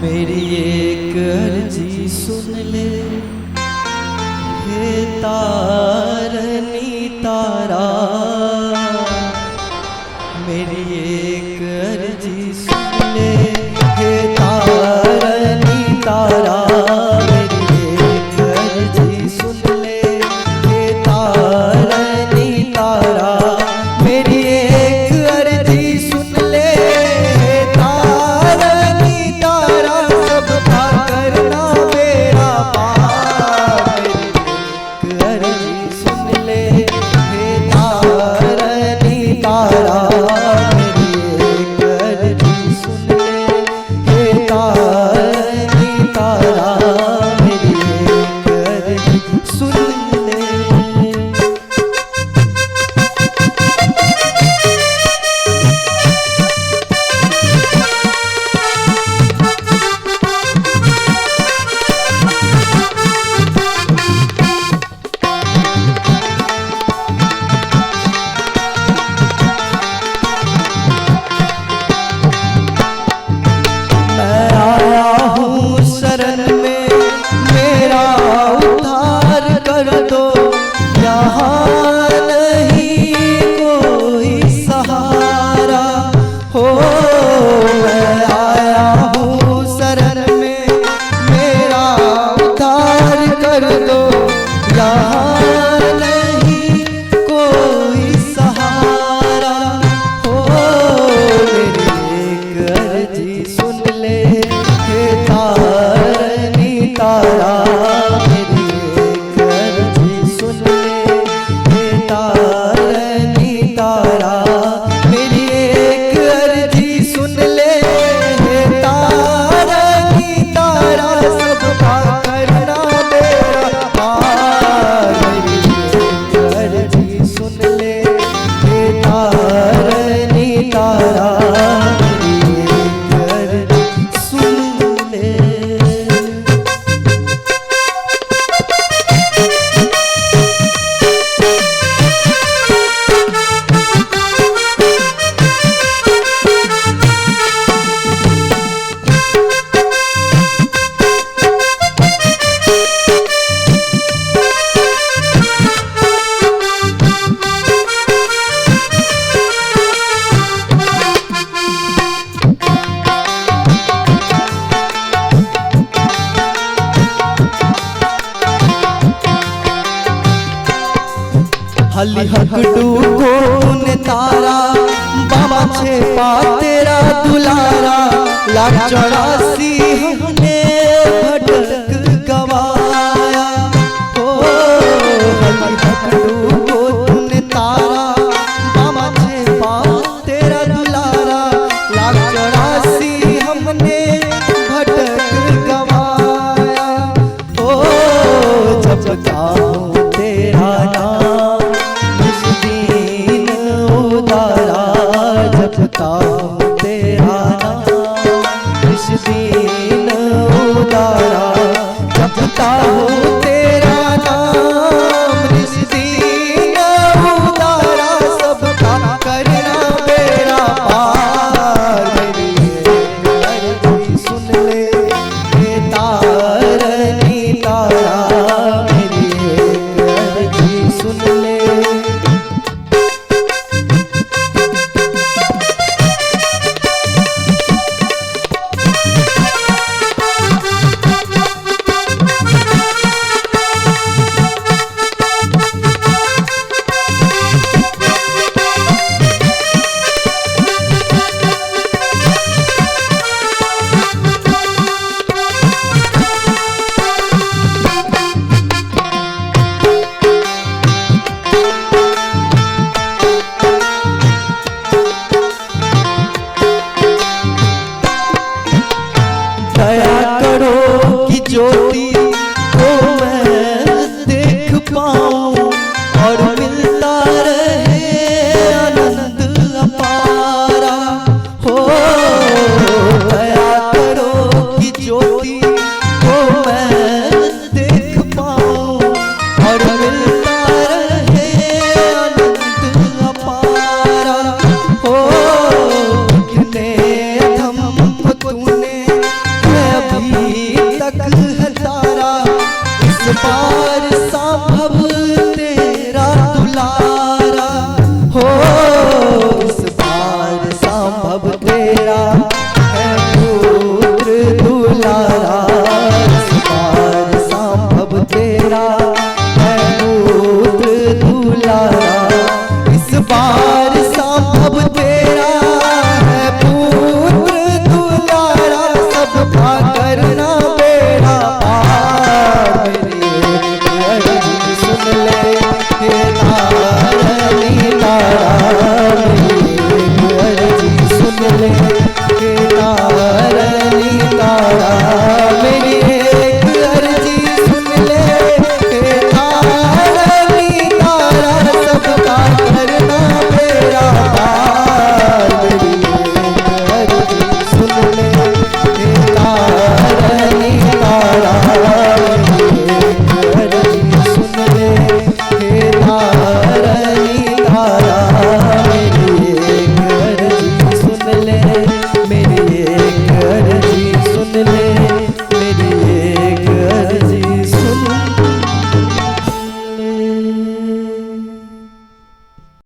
मेरी एक अर्जी सुन ले, हे तारनी तारा। मेरी एक अर्जी सुन ले, हे तारनी तारा। मेरी एक अर्जी सुन ले, हे तारनी तारा। मेरी एक अर्जी सुन ले, हे तारनी तारा। सबका करना बेड़ा पार। मेरी एक अर्जी सुन ले, हे तारनी तारा। मेरी एक अर्जी सुन ले, हे तारनी तारा। मेरी एक अर्जी सुन ले। मैं आया हूँ शरण में, मेरा उद्धार कर दो। यहाँ नहीं कोई सहारा हो। मैं आया हूँ शरण में, मेरा उद्धार कर दो। यहाँ नहीं कोई सहारा हो। मेरी एक अर्जी सुन ले, हे तारनी तारा। मेरी एक अर्जी सुन ले, हे तारनी तारा। मेरी एक अर्जी सुन ले, हे तारनी तारा। सबका करना बेड़ा पार। मेरी एक अर्जी सुन ले, हे तारनी तारा। मेरी एक अर्जी सुन ले। हली हकड़ू कौन तारा, बाबा छेपा तेरा दुलारा। लाख 84 हमने भटक गवाया हो। हली हकड़ू कौन तारा, बाबा छेपा तेरा दुलारा। लाख 84 हमने भटक गवाया हो। जब गाऊं तेरा नाम उदारा। जपता हूँ तेरा नाम इस दिन उदारा। जपता हूँ तेरा नाम इस दिन उदारा। सबका करना बेड़ा पार। मेरी एक अर्जी सुन ले, हे तारनी तारा। मेरी एक अर्जी सुन ले। दया करो कि ज्योति को मैं देख पाऊं और मिलता रहे आनंद अपारा हो। दया करो कि ज्योति को मैं देख पाऊं और मिलता रहे आनंद अपारा हो। कितने अधम तूने तेरा है पुत्र दुलारा, इस बार संभव तेरा है पुत्र दुलारा, इस बार संभव तेरा है पुत्र दुलारा, सबका करना बेड़ा पार। मेरी अर्जी सुन ले हे तारनी तारा, मेरी अर्जी सुन ले हे तारा।